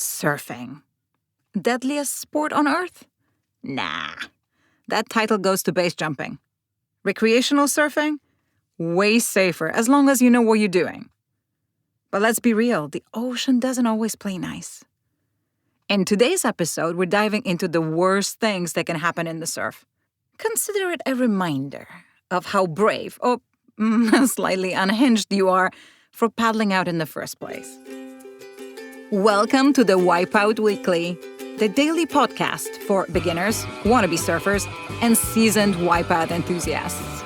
Surfing. Deadliest sport on earth? Nah. That title goes to base jumping. Recreational surfing? Way safer, as long as you know what you're doing. But let's be real, the ocean doesn't always play nice. In today's episode, we're diving into the worst things that can happen in the surf. Consider it a reminder of how brave or slightly unhinged you are for paddling out in the first place. Welcome to the Wipeout Weekly, the daily podcast for beginners, wannabe surfers, and seasoned wipeout enthusiasts.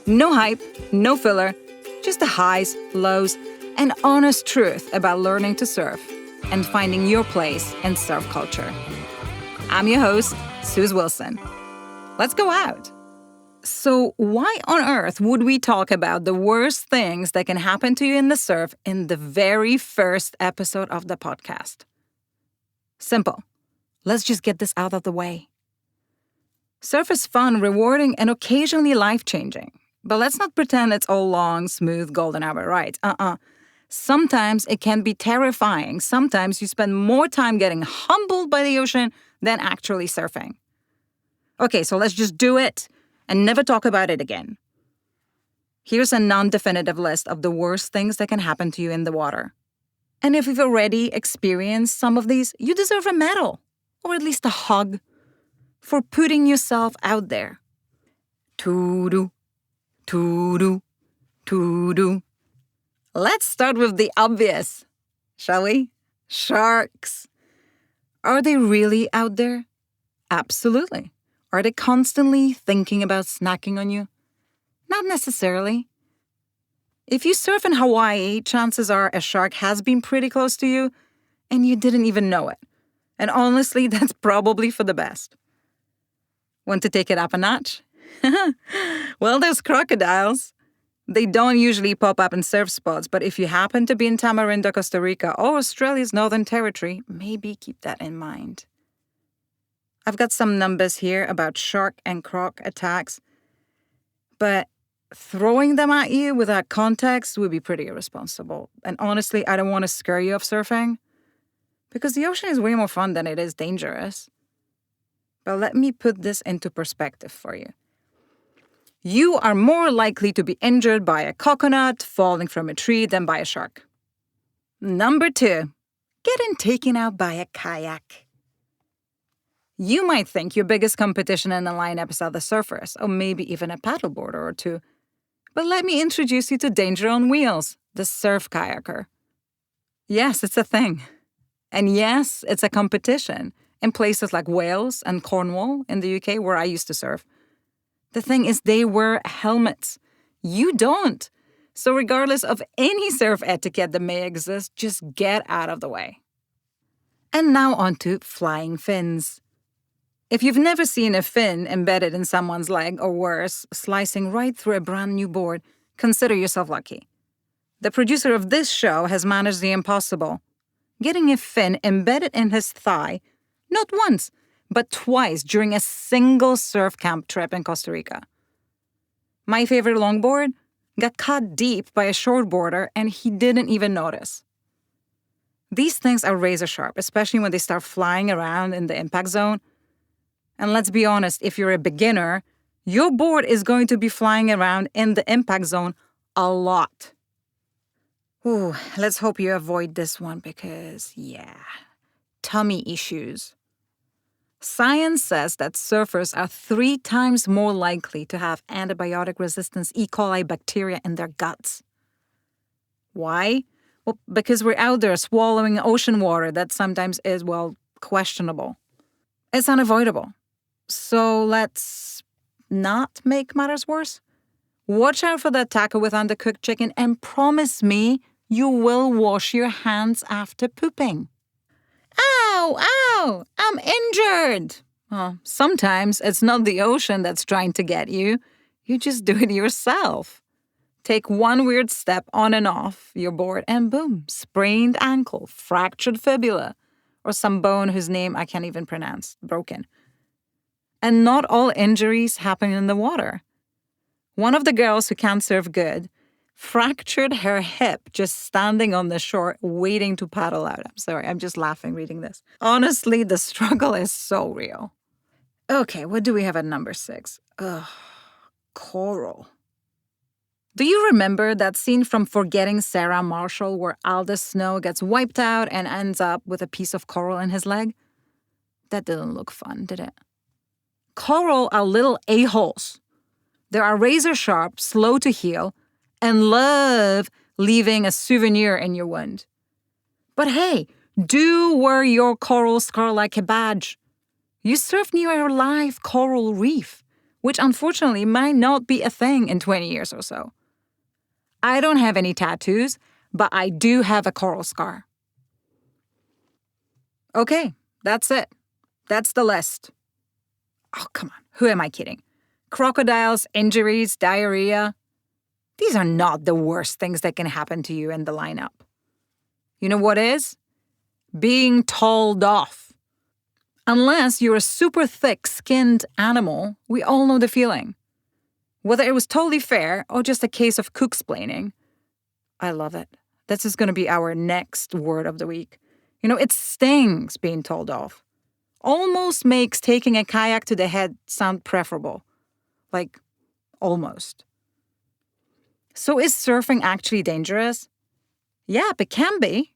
No hype, no filler, just the highs, lows, and honest truth about learning to surf and finding your place in surf culture. I'm your host, Suze Wilson. Let's go out. So why on earth would we talk about the worst things that can happen to you in the surf in the very first episode of the podcast? Simple. Let's just get this out of the way. Surf is fun, rewarding, and occasionally life-changing. But let's not pretend it's all long, smooth, golden hour rides. Sometimes it can be terrifying. Sometimes you spend more time getting humbled by the ocean than actually surfing. Okay, so let's just do it and never talk about it again. Here's a non-definitive list of the worst things that can happen to you in the water. And if you've already experienced some of these, you deserve a medal, or at least a hug, for putting yourself out there. Toodoo, toodoo, toodoo. Let's start with the obvious, shall we? Sharks. Are they really out there? Absolutely. Are they constantly thinking about snacking on you? Not necessarily. If you surf in Hawaii, chances are a shark has been pretty close to you and you didn't even know it. And honestly, that's probably for the best. Want to take it up a notch? Well, there's crocodiles. They don't usually pop up in surf spots, but if you happen to be in Tamarindo, Costa Rica, or Australia's Northern Territory, maybe keep that in mind. I've got some numbers here about shark and croc attacks, but throwing them at you without context would be pretty irresponsible. And honestly, I don't want to scare you off surfing, because the ocean is way more fun than it is dangerous. But let me put this into perspective for you. You are more likely to be injured by a coconut falling from a tree than by a shark. Number 2, getting taken out by a kayak. You might think your biggest competition in the lineup is other surfers, or maybe even a paddleboarder or two. But let me introduce you to Danger on Wheels, the surf kayaker. Yes, it's a thing. And yes, it's a competition in places like Wales and Cornwall in the UK, where I used to surf. The thing is, they wear helmets. You don't. So regardless of any surf etiquette that may exist, just get out of the way. And now on to flying fins. If you've never seen a fin embedded in someone's leg, or worse, slicing right through a brand new board, consider yourself lucky. The producer of this show has managed the impossible, getting a fin embedded in his thigh, not once, but twice during a single surf camp trip in Costa Rica. My favorite longboard got cut deep by a shortboarder and he didn't even notice. These things are razor sharp, especially when they start flying around in the impact zone. And let's be honest, if you're a beginner, your board is going to be flying around in the impact zone a lot. Ooh, let's hope you avoid this one because, tummy issues. Science says that surfers are 3 times more likely to have antibiotic-resistant E. coli bacteria in their guts. Why? Well, because we're out there swallowing ocean water that sometimes is, questionable. It's unavoidable. So let's not make matters worse. Watch out for that taco with undercooked chicken and promise me you will wash your hands after pooping. Ow, I'm injured. Well, sometimes it's not the ocean that's trying to get you. You just do it yourself. Take one weird step on and off your board and boom, sprained ankle, fractured fibula, or some bone whose name I can't even pronounce, broken. And not all injuries happen in the water. One of the girls who can't surf good fractured her hip just standing on the shore waiting to paddle out. I'm sorry, I'm just laughing reading this. Honestly, the struggle is so real. Okay, what do we have at number 6? Coral. Do you remember that scene from Forgetting Sarah Marshall where Aldous Snow gets wiped out and ends up with a piece of coral in his leg? That didn't look fun, did it? Coral are little a-holes. They are razor sharp, slow to heal, and love leaving a souvenir in your wound. But hey, do wear your coral scar like a badge. You surf near a live coral reef, which unfortunately might not be a thing in 20 years or so. I don't have any tattoos, but I do have a coral scar. Okay, that's it. That's the list. Oh, come on. Who am I kidding? Crocodiles, injuries, diarrhea. These are not the worst things that can happen to you in the lineup. You know what is? Being told off. Unless you're a super thick-skinned animal, we all know the feeling. Whether it was totally fair or just a case of cooksplaining. I love it. This is going to be our next word of the week. It stings being told off. Almost makes taking a kayak to the head sound preferable. Like, almost. So is surfing actually dangerous? Yeah, it can be.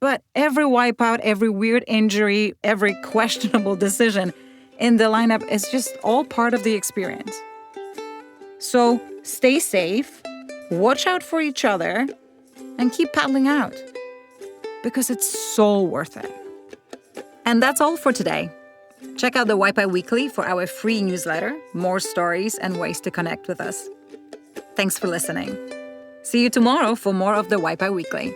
But every wipeout, every weird injury, every questionable decision in the lineup is just all part of the experience. So stay safe, watch out for each other, and keep paddling out. Because it's so worth it. And that's all for today. Check out the Wipeout Weekly for our free newsletter, more stories, and ways to connect with us. Thanks for listening. See you tomorrow for more of the Wipeout Weekly.